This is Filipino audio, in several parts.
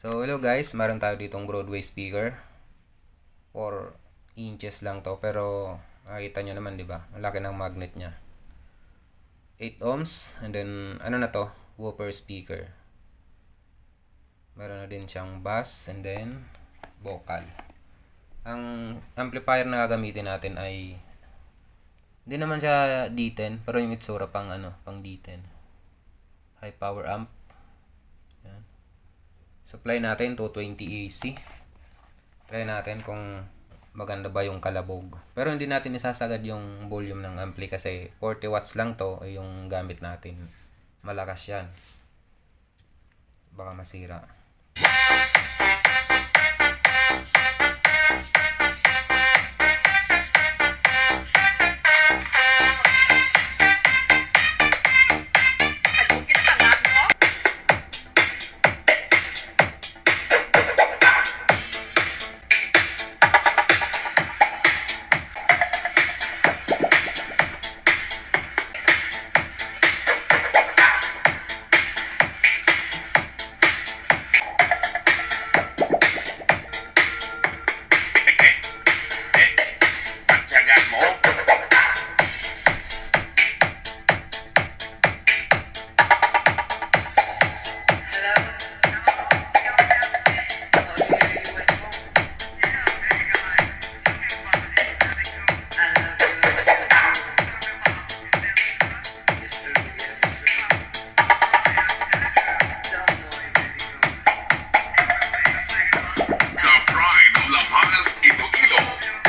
So, hello guys, meron tayo ditong Broadway speaker. 4 inches lang to, pero nakita nyo naman, di ba? Ang laki ng magnet niya. 8 ohms, and then, ano na to? Whooper speaker. Meron na din siyang bass, and then, vocal. Ang amplifier na gagamitin natin ay, hindi naman siya D10, pero yung itsura pang pang D10. High power amp. Yan. Supply natin 220 AC. Try natin kung maganda ba yung kalabog. Pero hindi natin isasagad yung volume ng ampli kasi 40 watts lang to ay yung gamit natin. Malakas yan. Baka masira.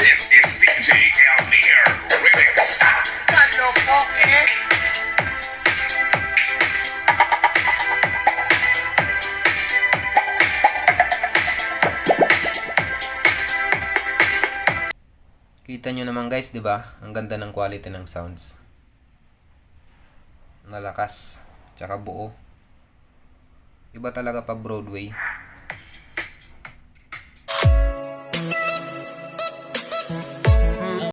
This is DJ Elmir Remix. Kita nyo naman guys, di ba? Ang ganda ng quality ng sounds. Malakas, tsaka buo. Iba talaga pag Broadway.